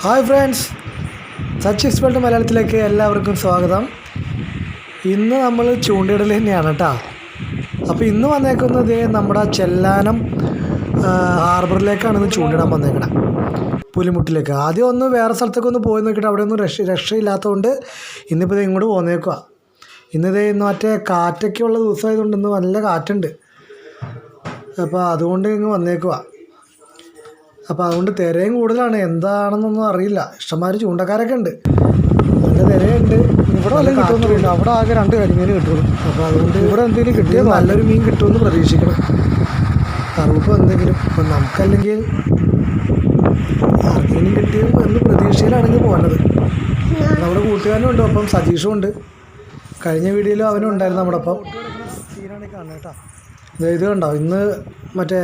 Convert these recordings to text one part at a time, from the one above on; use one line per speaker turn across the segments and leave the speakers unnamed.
Hi friends, such expert മലയാളത്തിലേക്ക് എല്ലാവർക്കും സ്വാഗതം. ഇന്ന് നമ്മൾ ചൂണ്ടയിടൽ തന്നെയാണ് കേട്ടോ. അപ്പോൾ ഇന്ന് വന്നേക്കുന്നത് നമ്മുടെ ചെല്ലാനം ഹാർബറിലേക്കാണ് ഇന്ന് ചൂണ്ടിടാൻ വന്നേക്കണം, പുലിമുട്ടിലേക്ക്. ആദ്യം ഒന്ന് വേറെ സ്ഥലത്തേക്ക് ഒന്ന് പോയി നോക്കിയിട്ട് അവിടെ ഒന്നും രക്ഷയില്ലാത്തതുകൊണ്ട് ഇന്നിപ്പോൾ ഇങ്ങോട്ട് പോന്നേക്കുക. ഇന്ന് മറ്റേ കാറ്റൊക്കെയുള്ള ദിവസമായതുകൊണ്ട് ഇന്ന് നല്ല കാറ്റുണ്ട്. അപ്പോൾ അതുകൊണ്ട് ഇങ്ങ് വന്നേക്കുക. അപ്പോൾ അതുകൊണ്ട് തിരയും കൂടുതലാണ്, എന്താണെന്നൊന്നും അറിയില്ല. ഇഷ്ടംമാതിരി ചൂണ്ടക്കാരൊക്കെ ഉണ്ട്, നല്ല തിരയുണ്ട്. ഇവിടെ വല്ലതും കിട്ടുമെന്നറിയില്ല, അവിടെ ആകെ 2 കരിമീൻ കിട്ടുള്ളൂ. അപ്പോൾ അതുകൊണ്ട് ഇവിടെ എന്തെങ്കിലും കിട്ടിയാൽ നല്ലൊരു മീൻ കിട്ടുമെന്ന് പ്രതീക്ഷിക്കണം, കറുപ്പ് എന്തെങ്കിലും. അപ്പം നമുക്കല്ലെങ്കിൽ ആർക്കെങ്കിലും കിട്ടിയും എന്ന് പ്രതീക്ഷയിലാണെങ്കിൽ പോകുന്നത്. നമ്മുടെ കൂട്ടുകാരനും ഉണ്ട്, അപ്പം സതീഷും ഉണ്ട്. കഴിഞ്ഞ വീഡിയോയിലും അവനും ഉണ്ടായിരുന്നു നമ്മുടെ ഒപ്പം. സീനാണ് കാണുന്നത് കേട്ടോ. ഇത് കണ്ടോ, ഇന്ന് മറ്റേ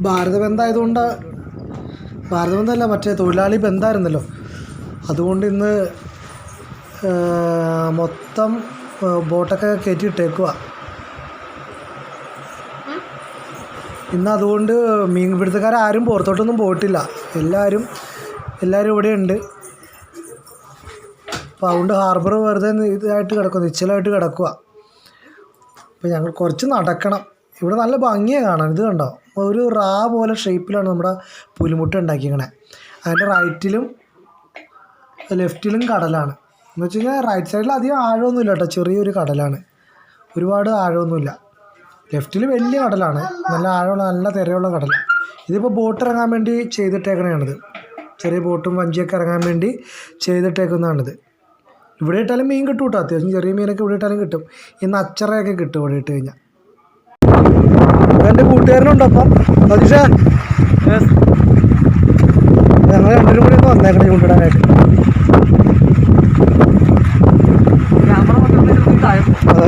ഭാരതബന്ധമായതുകൊണ്ട്, ഭാരതബന്ധമല്ല മറ്റേ തൊഴിലാളി ബന്ധമായിരുന്നല്ലോ, അതുകൊണ്ട് ഇന്ന് മൊത്തം ബോട്ടൊക്കെ കയറ്റി ഇട്ടേക്കുക. ഇന്ന് അതുകൊണ്ട് മീൻപിടുത്തക്കാരും പുറത്തോട്ടൊന്നും പോയിട്ടില്ല, എല്ലാവരും ഇവിടെ ഉണ്ട്. അപ്പോൾ അതുകൊണ്ട് ഹാർബർ വെറുതെ ഇതായിട്ട് കിടക്കുക, നിശ്ചലമായിട്ട് കിടക്കുക. അപ്പോൾ ഞങ്ങൾ കുറച്ച് നടക്കണം. ഇവിടെ നല്ല ഭംഗിയാണ് കാണാൻ. ഇത് കണ്ടോ, ഒരു റാ പോലെ ഷേപ്പിലാണ് നമ്മുടെ പുലിമുട്ട് ഉണ്ടാക്കിക്കണേ. അതിൻ്റെ റൈറ്റിലും ലെഫ്റ്റിലും കടലാണ്. എന്ന് വെച്ച് കഴിഞ്ഞാൽ റൈറ്റ് സൈഡിൽ അധികം ആഴമൊന്നുമില്ല കേട്ടോ, ചെറിയൊരു കടലാണ്, ഒരുപാട് ആഴമൊന്നുമില്ല. ലെഫ്റ്റിൽ വലിയ കടലാണ്, നല്ല ആഴമുള്ള നല്ല തിരയുള്ള കടലാണ്. ഇതിപ്പോൾ ബോട്ട് ഇറങ്ങാൻ വേണ്ടി ചെയ്തിട്ടേക്കണതാണിത്, ചെറിയ ബോട്ടും വഞ്ചിയൊക്കെ ഇറങ്ങാൻ വേണ്ടി ചെയ്തിട്ടേക്കുന്നതാണിത്. ഇവിടെ ഇട്ടാലും മീൻ കിട്ടും കേട്ടോ, അത്യാവശ്യം ചെറിയ മീനൊക്കെ ഇവിടെ ഇട്ടാലും കിട്ടും. ഇന്ന് അച്ചറയൊക്കെ കിട്ടും ഇവിടെ ഇട്ട് കഴിഞ്ഞാൽ. എൻ്റെ കൂട്ടുകാരനുണ്ട്. അപ്പം സതീഷേ, ഞങ്ങൾ രണ്ടിനും കൂടി ഒന്ന് വന്നേക്കണം ചൂണ്ടിടാനായിട്ട്. അതെ,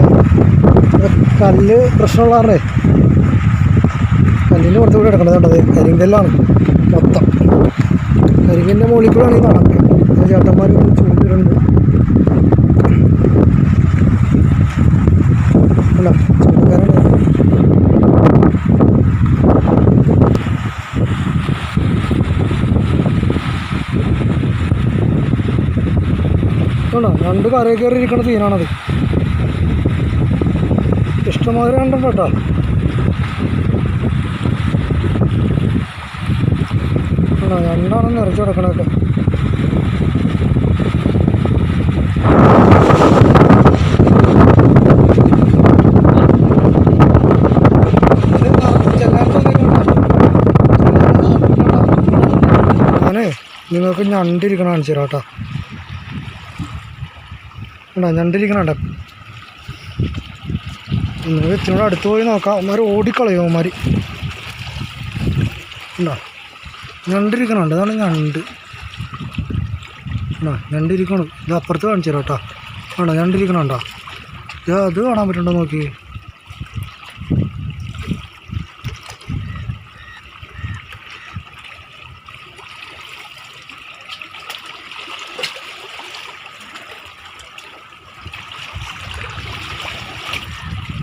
കല്ല് പ്രശ്നമുള്ളതാണേ, കല്ലിൻ്റെ പുറത്ത് കൂടെ കിടക്കണത് കണ്ടത് കരിങ്കല്ലാണ് മൊത്തം. കരിങ്കലിൻ്റെ മുകളിൽ കൂടെയാണ് ഈ നടക്കുക. ചേട്ടന്മാർ ചൂണ്ടിടുന്നുണ്ട് അല്ല, ചൂണ്ടക്കാരാണ്. ആണോ, 2 കരയിൽ കയറി ഇരിക്കണ സീനാണത്. ഇഷ്ടമാതിരി കണ്ടുണ്ട് കേട്ടോ. ആണോ, 2 നിറച്ച് കിടക്കണൊക്കെ. ഞാനേ നിങ്ങൾക്ക് ഞണ്ടിരിക്കണം കാണിച്ചു തരാം കേട്ടോ. ഉണ്ടോ, ഞണ്ടിരിക്കണുണ്ട്. നിങ്ങൾ ഇത്തിനോട് അടുത്ത് പോയി നോക്കാം, അവന്മാർ ഓടിക്കളയും. അവന്മാർ ഉണ്ടോ, ഞണ്ടിരിക്കണുണ്ട്. അതാണ് ഞണ്ട്. ഉണ്ടോ, ഞണ്ടിരിക്കണം. ഇത് അപ്പുറത്ത് കാണിച്ചു തരാം കേട്ടോ. ആണോ, ഞണ്ടിരിക്കണുണ്ടോ? അത് കാണാൻ പറ്റുന്നുണ്ടോ നോക്കി.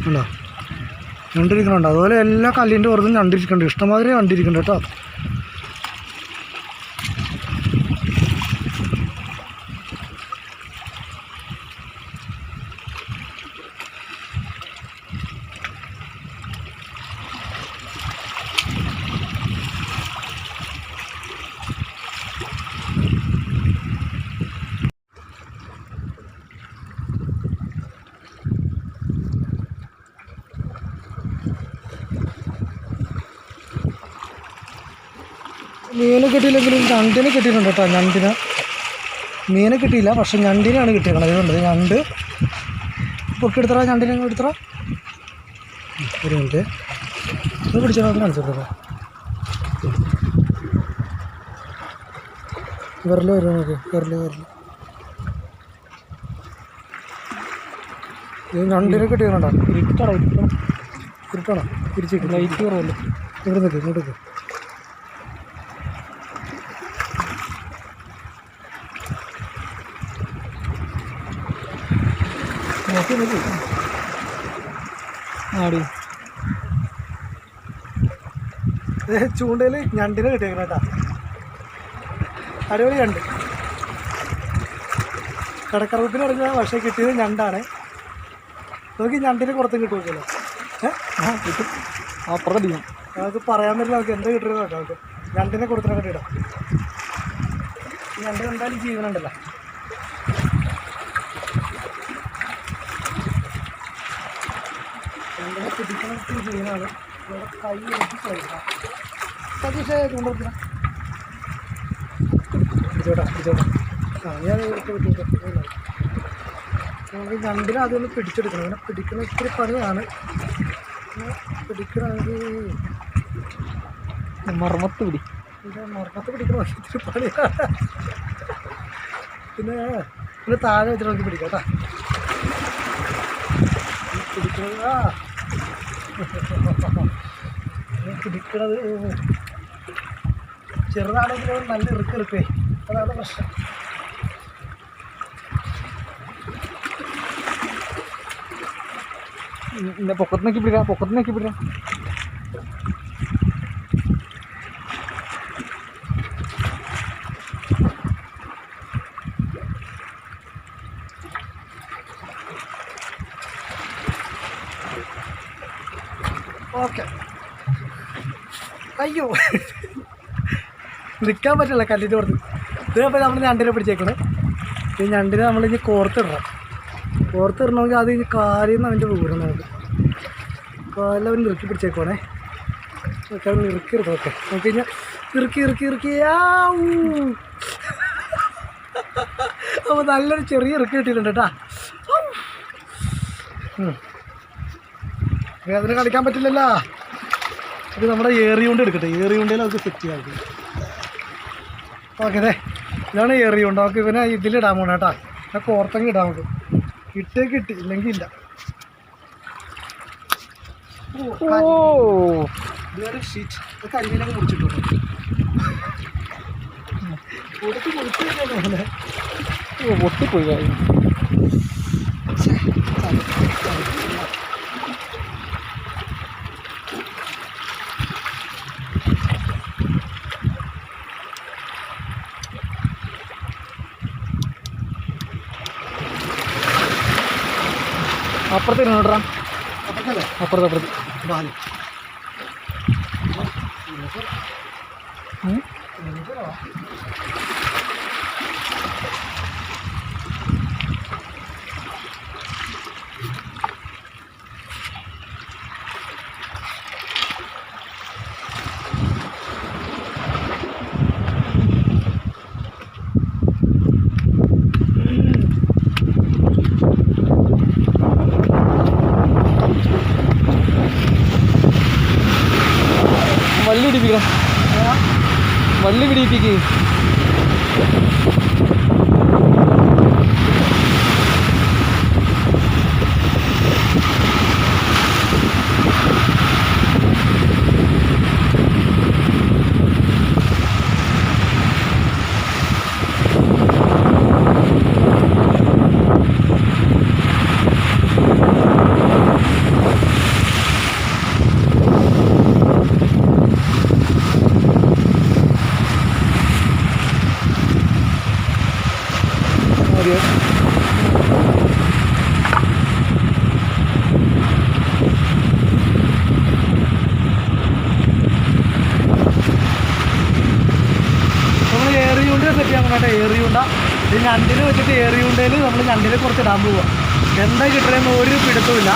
ഉണ്ടോ, ഞണ്ടിരിക്കണുണ്ട്. അതുപോലെ എല്ലാ കല്ലിൻ്റെ പുറത്തും ഞണ്ടിരിക്കുന്നുണ്ട്, ഇഷ്ടംമാതിരി ഞണ്ടിരിക്കുന്നുണ്ട് കേട്ടോ. മീനെ കിട്ടിയില്ലെങ്കിലും ഞണ്ടിനെ കിട്ടിയിട്ടുണ്ട് കേട്ടോ. ഞണ്ടിന് മീനെ കിട്ടിയില്ല, പക്ഷെ ഞണ്ടിനാണ് കിട്ടിയേക്കണത്. ഇതുണ്ട് ഞണ്ട്. പൊക്കിയെടുത്തറ, ഞണ്ടിനെ എടുത്തറ. ഒരു മിനിറ്റ്, ഇത് പിടിച്ചോ, കാണിച്ചെടുത്തോ. വിരല് വരും നോക്കി, വിരല്. ഈ ഞണ്ടിനെ കിട്ടിയിട്ടുണ്ടോ? ഇരുട്ടാണോ? തിരിച്ച് ലൈറ്റ് കുറവല്ലോ. ഇവിടെ നിൽക്കും, ഇങ്ങോട്ടേക്ക്. ആടി ചൂണ്ടയിൽ ഞണ്ടിനെ കിട്ടിയേക്കണം കേട്ടോ. അടിപൊളി ഞണ്ട്. കടക്കറവത്തിന് ഇറങ്ങിയ പക്ഷേ കിട്ടിയത് ഞണ്ടാണ്. നോക്കി ഞണ്ടിന് പുറത്തും കിട്ടുമല്ലോ.
കിട്ടും. അപ്പുറത്തടിക്കണം.
നമുക്ക് പറയാൻ പറ്റില്ല. നമുക്ക് എന്താ കിട്ടുന്നത് നോക്കാം. നമുക്ക് ഞണ്ടിനെ കൊടുത്തിട്ട് ഇടാം. ഞണ്ട് എന്തായാലും ജീവനുണ്ടല്ലോ. ഞണ്ടിനെ പിടിക്കുന്ന ജീവനാണ്. കൈ എടുത്ത് കഴിക്കാം. സതീഷേ കൊണ്ടുവരണം. പിടിച്ചോട്ടാ പിടിച്ചോട്ടാ. ഞാൻ നമുക്ക് ഞണ്ടിനെ ആദ്യം ഒന്ന് പിടിച്ചെടുക്കണം. അങ്ങനെ പിടിക്കുന്ന ഇത്തിരി പണിയാണ്. പിടിക്കണമെങ്കിൽ
മർമ്മത്ത് പിടി.
മർമ്മത്ത് പിടിക്കണോ ഇത്തിരി പണിയാണ്. പിന്നെ പിന്നെ താഴെ വെച്ചിട്ട് നമുക്ക് പിടിക്കാം കേട്ടോ. പിടിക്കണത് പിടിക്കണത് ചെറുതാണെങ്കിലും നല്ല ഇറുക്കേ. അതാണ് പ്രശ്നം.
പൊക്കത്തിനൊക്കെ പിടിക്കാം. പൊക്കത്തിനൊക്കെ പിടിക്കാം.
ഓക്കെ. അയ്യോ നിൽക്കാൻ പറ്റില്ല കല്ലിൻ്റെ പുറത്ത്. ഇതേപോലെ നമ്മൾ ഞണ്ടിനെ പിടിച്ചേക്കണം. ഈ ഞണ്ടിനെ നമ്മളിനി കോർത്തിടണം. കോർത്തിടണമെങ്കിൽ അത് ഇനി കാലിൽ നിന്ന് അവൻ്റെ വീടണം. നമുക്ക് കാലിൽ അവൻ ഇറുക്കി പിടിച്ചേക്കോണേ. ഓക്കെ അവൻ ഇറുക്കി എടുക്കും. ഓക്കെ നമുക്ക് കഴിഞ്ഞാൽ ഇറുക്കി അപ്പോൾ നല്ലൊരു ചെറിയ ഇറുക്കി കിട്ടിയിട്ടുണ്ട് കേട്ടോ. അതിന് കളിക്കാൻ പറ്റില്ലല്ലോ. ഇത് നമ്മുടെ ഏറിയുണ്ട് എടുക്കട്ടെ. ഏറിയുണ്ടേൽ നമുക്ക് സെറ്റ് ചെയ്യാം. ഓക്കെ അതെ ഇതാണ് ഏറിയുണ്ട്. നമുക്ക് ഇവനെ ഇതിലിടാൻ പോകണം കേട്ടോ. ഞാൻ കോർത്തെങ്കിൽ ഇടാം. നമുക്ക് കിട്ടി ഇല്ലെങ്കിൽ ഇല്ല. വേറെ ഷീറ്റ് കരിമീനൊക്കെ മുറിച്ചിട്ടു.
പൊട്ടിപ്പോയി. അപ്പുറത്തേക്ക് നോട്ടാ. അപ്പുറത്ത് വള്ളി പിടിപ്പിക്കണം. വള്ളി പിടിപ്പിക്ക്.
നമ്മൾ ഏറിയുണ്ട സെറ്റ് ചെയ്യാൻ പോകട്ടെ. ഏറിയുണ്ട ഈ ഞണ്ടിന് വെച്ചിട്ട് ഏറിയുണ്ടയിൽ നമ്മൾ ഞണ്ടിനെ കുറച്ച് ഇടാൻ പോവുക. എന്താ കിട്ടുന്നതെന്ന് ഒരു പിടുത്തമില്ല.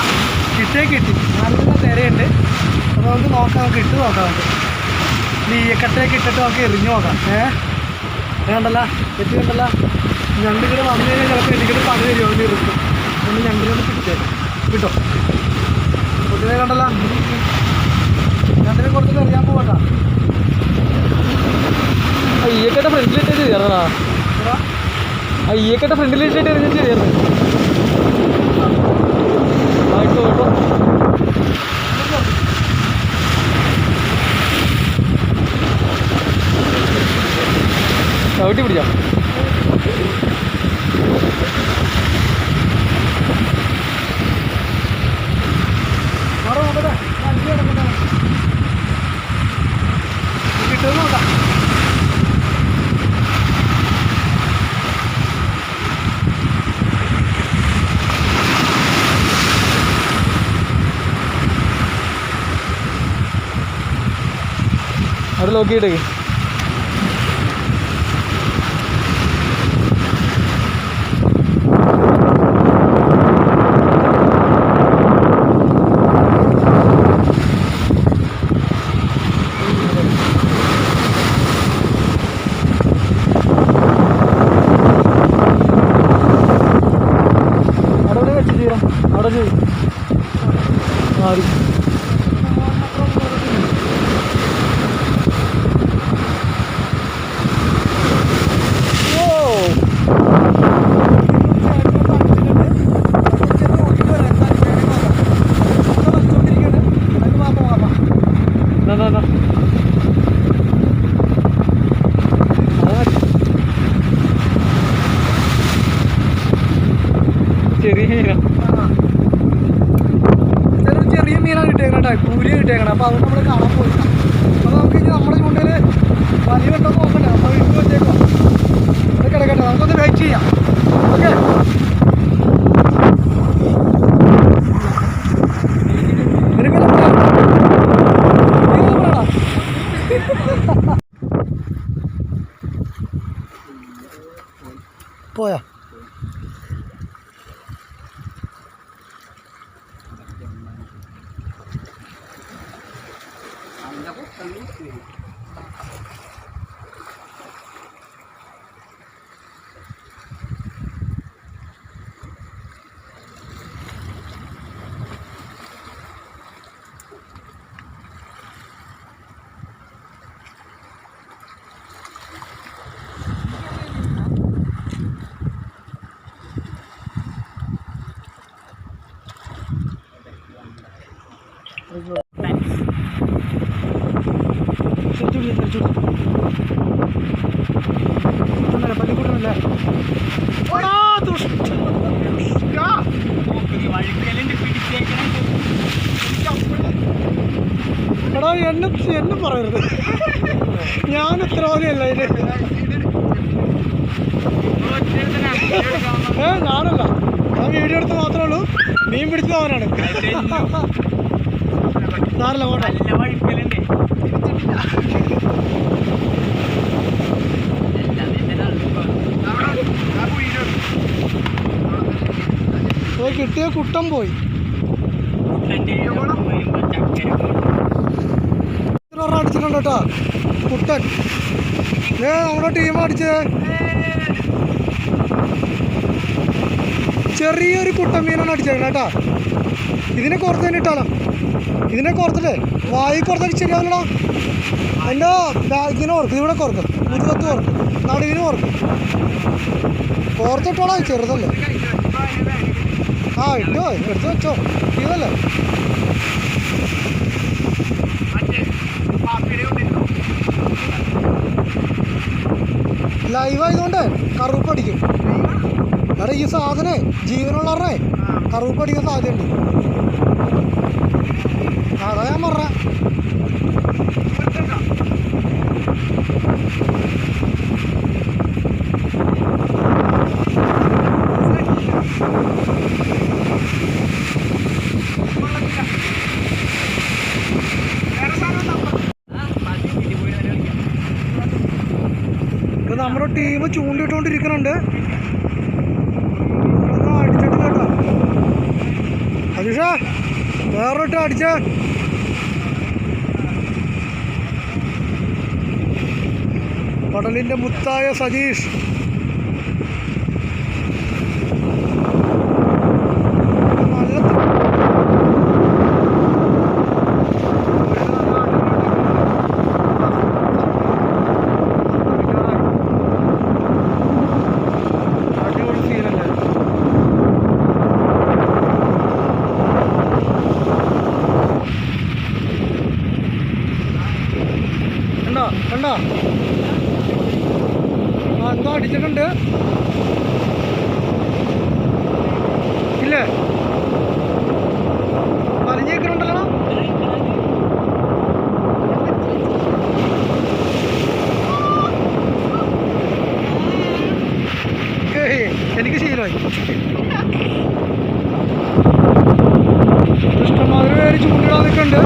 കിട്ടി നല്ല തിരയുണ്ട്. അപ്പോൾ നമുക്ക് നോക്കാം. നമുക്ക് ഇട്ട് നോക്കാം. നമുക്ക് ഈയക്കട്ടയൊക്കെ ഇട്ടിട്ട് നമുക്ക് എറിഞ്ഞു നോക്കാം. വേണ്ടല്ല തെറ്റ് കണ്ടല്ല. ഞണ്ടിങ്ങനെ വന്നു കഴിഞ്ഞാൽ ചിലപ്പോൾ എനിക്കിട്ട് പണി തരുമോ അതിന് ഇറുക്കും. ഒന്ന് ഞണ്ടിനൊന്ന് പിടിച്ചേക്കും കിട്ടോ. പൊതുവേ കണ്ടല്ല ഞണ്ടിനെ കുറച്ചിട്ട് എറിയാൻ പോകട്ടാ.
ഈയക്കട്ട ഫ്രണ്ടിലിട്ട് കയറടാ. ഈയക്കട്ട ഫ്രണ്ടിലിട്ടിട്ട് എറിഞ്ഞിട്ട് കയറുന്നത്. ആയിട്ടോ കേട്ടോ. ചവിട്ടി പിടിക്കാം.
കിട്ടുമെന്ന് നോക്കാം.
നോക്കിയിട്ടേക്ക്. അവിടെ വെച്ച് ചെയ്യാം, അവിടെ ചെയ്യും. മാറി
ചെറിയ മീനാണ് കിട്ടിയേക്കണേ, കൂലി കിട്ടിയേക്കണം. അപ്പോൾ അതുകൊണ്ട് നമ്മൾ കാണാൻ പോയി. അപ്പോൾ നമുക്ക് ഇനി നമ്മുടെ ചൂണ്ടയിൽ വലിയ വെട്ടം നോക്കണ്ടേ, അപ്പോൾ ഇട്ട് വെച്ചേക്കാം. അത് കിടക്കട്ടെ, നമുക്കൊന്ന് വെയിറ്റ് ചെയ്യാം. ഓക്കെ, പോയാ പള്ളിക്കൂട്ടമല്ലേ. എടാ എന്നെ പറയരുത്, ഞാൻ ഉത്തരവാദിയല്ല ഇതിന്. ഞാനല്ല, ഞാൻ വീഡിയോ എടുത്ത് മാത്രമേ ഉള്ളൂ. മീൻ പിടിച്ചത് അവനാണ്. സാറില്ല പോട്ടെ. കിട്ടിയ കുട്ടം പോയി. അടിച്ചിട്ടുണ്ട് കേട്ടോ കുട്ടൻ. നമ്മുടെ ടീം അടിച്ചത് ചെറിയൊരു കുട്ടൻ മീനാണ് അടിച്ചേക്കണം കേട്ടോ. ഇതിനെ കുറച്ച് തന്നെ ഇട്ടാലോ, ഇതിനെ കുറച്ചിട്ടേ വായി കുറച്ചൊക്കെ ശരിയാവില്ലടാ. അതിൻ്റെ ഇതിനെ ഓർക്കും, ഇവിടെ കുറക്കും, മുതുകത്ത് ഓർക്കും, നടുവിന് ഓർക്കും. കോർത്തിട്ടോളാം, ചെറുതല്ലേ. ആ ഇട്ടോ, എടുത്ത് വെച്ചോ, ഇതല്ലേ. ലൈവായതുകൊണ്ട് കറുപ്പ് അടിക്കും. എടാ ഈ സാധനേ ജീവനുള്ളവരുടെ കറുപ്പ് അടിക്കാൻ സാധ്യതയുണ്ട്. അതാ ഞാൻ പറഞ്ഞ. നമ്മുടെ ടീം ചൂണ്ടിട്ടുകൊണ്ടിരിക്കുന്നുണ്ട്. അടിച്ചിട്ടില്ല കേട്ടോ. അഭിഷേ വേറൊട്ട് അടിച്ച. കടലിൻ്റെ മുത്തായ സതീഷ്. കണ്ടോ എന്തോ അടിച്ചിട്ടുണ്ട് ഇല്ലേ, വലിഞ്ഞേക്കുന്നുണ്ടല്ലോ. എനിക്ക് ശീലമായി. ഇഷ്ടംമാതിരി പേര് ചൂണ്ടിടാൻ നിൽക്കുന്നുണ്ട്.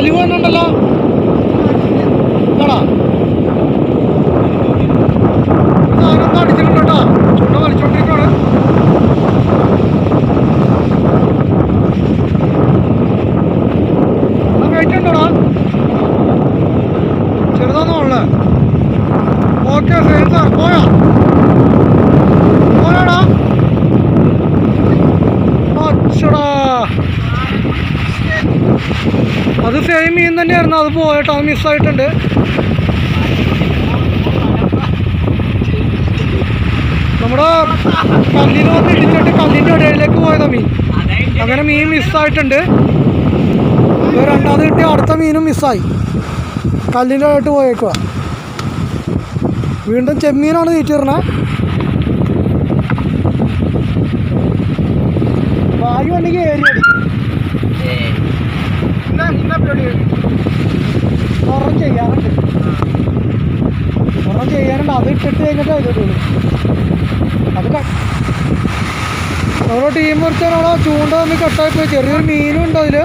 വലിവ് തന്നെ ഉണ്ടല്ലോ. ആടാ സാധനം അടിച്ചിട്ടുണ്ട് കേട്ടോ. ചൂണ്ട വലിച്ചോണ്ടിരിക്കുവാണ്. വെയിറ്റ് ഉണ്ടോടാ? ചെറുതാന്നോളേ. Okay same sir. പോയാടാ. അച്ചടാ, അത് സെയിം മീൻ തന്നെയായിരുന്നു. അത് പോയിട്ടോ, അത് മിസ്സായിട്ടുണ്ട്. നമ്മുടെ കല്ലിന് വന്ന് ഇടിച്ചിട്ട് കല്ലിൻ്റെ ഇടയിലേക്ക് പോയതാ മീൻ. അങ്ങനെ മീൻ മിസ്സായിട്ടുണ്ട്. രണ്ടാമത് കിട്ടിയ അടുത്ത മീനും മിസ്സായി. കല്ലിൻ്റെ ആയിട്ട് പോയേക്കുക. വീണ്ടും ചെമ്മീനാണ് തീറ്റിരണേ. വായു ഉണ്ടെങ്കിൽ ഏരി അടി ഒരെണ്ണം ചെയ്യാറുണ്ട്. അത് ഇട്ടിട്ട് കഴിഞ്ഞിട്ട് ചെയ്തിട്ടുള്ളൂ. അത് നമ്മുടെ ടീം കുറച്ചാൽ അവിടെ ചൂണ്ട തമ്മിൽ കട്ടായി പോയി. ചെറിയൊരു മീനും ഉണ്ട് അതിൽ.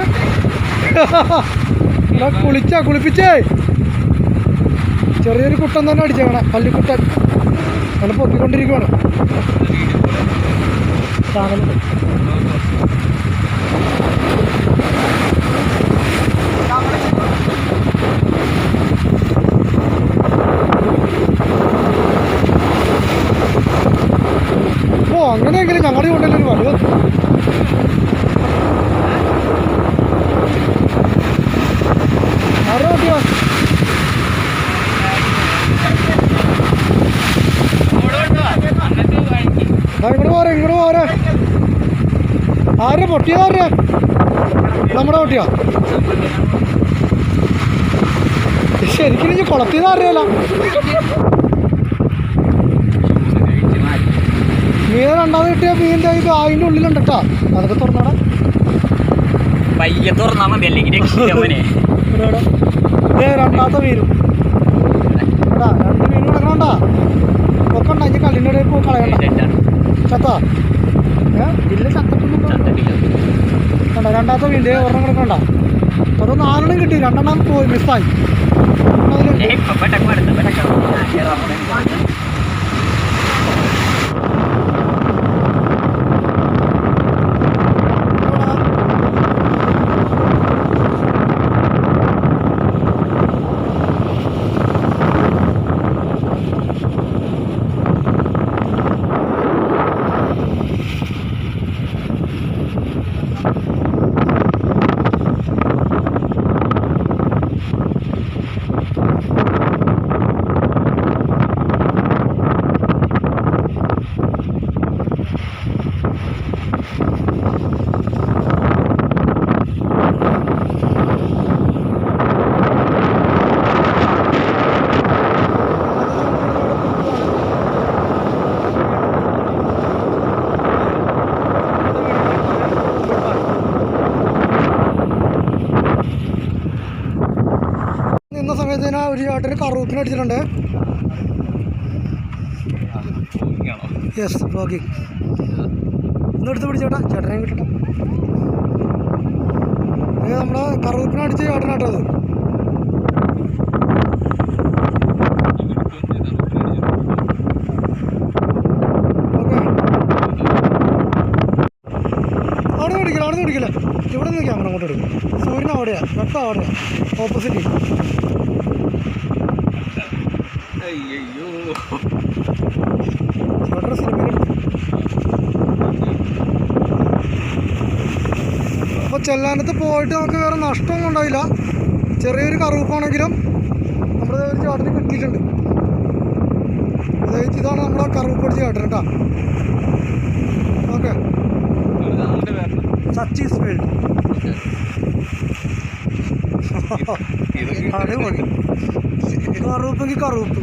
കുളിപ്പിച്ചേ ചെറിയൊരു കുട്ടൻ തന്നെ അടിച്ചേക്കണേ. പള്ളിക്കുട്ടൻ അങ്ങനെ പൊക്കിക്കൊണ്ടിരിക്കുവാണ്. ഓ, അങ്ങനെയെങ്കിലും ഞങ്ങളുടെ കൊണ്ടല്ലേ ഒരു വലുത്. ആരോ ഓട്ടിയോ? ഇങ്ങോട്ട് പോരെ. ആരെ പൊട്ടിയതാരെ? നമ്മുടെ പൊട്ടിയോ? ശരിക്കും ഇനി കുളത്തിന്ന് അറിയാലോ. മീൻ രണ്ടാമത് കിട്ടിയ മീൻ്റെ ഇത് അതിൻ്റെ ഉള്ളിലുണ്ട് കേട്ടോ. അതൊക്കെ തുറന്നാടാ.
പയ്യെ തുറന്നാ മതി, അല്ലെങ്കിൽ
രണ്ടാമത്തെ മീനും എടാ. 2 മീനും കിടക്കണണ്ടാ. ഒക്കെ ഉണ്ടാക്കി കല്ലിൻ്റെ ഇടയിൽ പോയി കളയണ്ട. ചത്താ ഇല്ല, ചത്തിട്ടൊന്നും കണ്ട. രണ്ടാമത്തെ മീൻ്റെ ഒരെണ്ണം കിടക്കണ്ട. അത് 4 കിട്ടി. 2 പോയി മിസ്സായി. നിന്ന സമയത്തിന് ഒരു ചേട്ടന് കറൂപ്പിന് അടിച്ചിട്ടുണ്ട്. Yes, vlogging. ഒന്നെടുത്ത് പിടിച്ചോട്ടാ, ചേട്ടനെ കിട്ടട്ടെ. നമ്മുടെ കറൂപ്പിന് അടിച്ച ചേട്ടനാട്ടത്. ഓക്കെ, അവിടെ പിടിക്കില്ല. ഇവിടെ നിന്ന് ക്യാമറ അങ്ങോട്ട് എടുക്കും. സൂര്യൻ അവിടെയാണ്, വെട്ടം അവിടെയാണ്, ഓപ്പോസിറ്റ്. അപ്പോൾ ചെല്ലാനത്ത് പോയിട്ട് നമുക്ക് വേറെ നഷ്ടമൊന്നും ഉണ്ടായില്ല. ചെറിയൊരു കറുപ്പാണെങ്കിലും നമ്മുടെ ഒരു ചേട്ടന് കിട്ടിയിട്ടുണ്ട്. അതായത് ഇതാണ് നമ്മുടെ കറുപ്പ് അടിച്ച ചേട്ടൻ കേട്ടോ. ഓക്കെ, സച്ചീസ് വേൾഡ്. അടിപൊളി. കറുപ്പെങ്കിൽ കറുപ്പ്.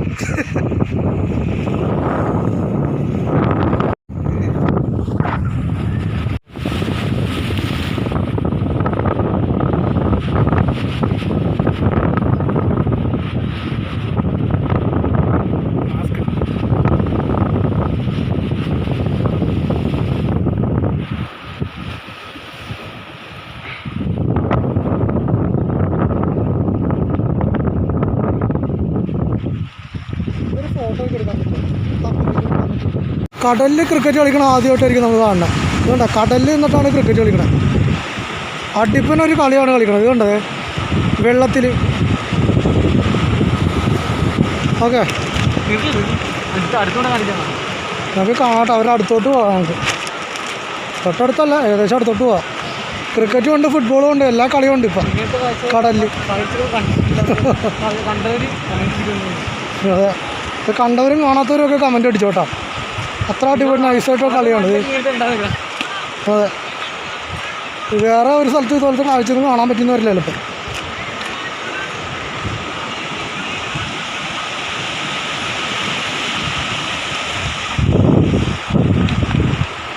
കടലിൽ ക്രിക്കറ്റ് കളിക്കണം ആദ്യമായിട്ടായിരിക്കും നമ്മൾ കാണണം. ഇതുകൊണ്ടാ കടലിൽ നിന്നിട്ടാണ് ക്രിക്കറ്റ് കളിക്കണം. അടിപ്പനൊരു കളിയാണ് കളിക്കണത്. ഇതുകൊണ്ടേ വെള്ളത്തിൽ. ഓക്കെ നമുക്ക് കാണട്ടെ. അവരുടെ അടുത്തോട്ട് പോകാം. നമുക്ക് തൊട്ടടുത്തല്ല, ഏകദേശം അടുത്തോട്ട് പോവാം. ക്രിക്കറ്റും ഉണ്ട്, ഫുട്ബോളും ഉണ്ട്, എല്ലാ കളിയും ഉണ്ട് ഇപ്പം കടലിൽ. അതെ, ഇത് കണ്ടവരും കാണാത്തവരും ഒക്കെ കമൻറ്റ് അടിച്ചോട്ടാ. അത്ര അടിപൊളി നൈസായിട്ടോ കളിയാണ് ഇത്. അതെ, വേറെ ഒരു സ്ഥലത്ത് ഇതുപോലത്തെ കാഴ്ചയൊന്നും കാണാൻ പറ്റുന്ന വരില്ലല്ലോ ഇപ്പം.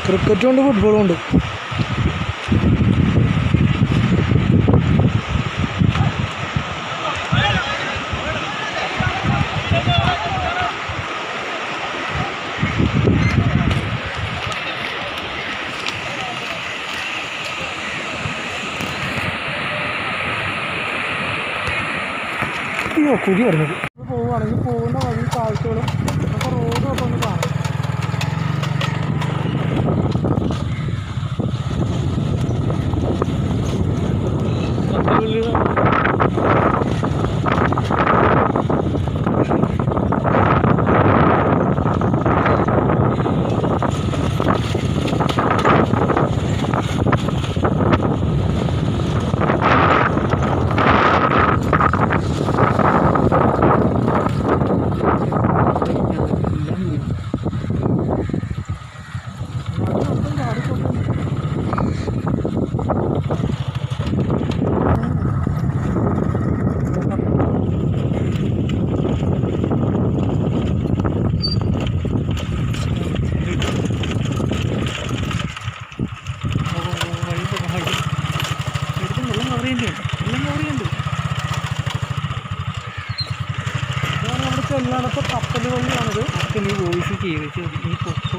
ക്രിക്കറ്റും ഉണ്ട്, ഫുട്ബോളും ഉണ്ട്. അയ്യോ, കുഴി വരുന്നത്. പോവുകയാണെങ്കിൽ പോകുന്ന വഴി കാഴ്ചകളും അപ്പോൾ റോഡും ഒക്കെ ഒന്ന് കാണാം. എല്ലായിടത്തും കപ്പൽ വഴിയാണിത്.
നീ വോയിസ് ചെയ്ത് ഈ പൊക്കോ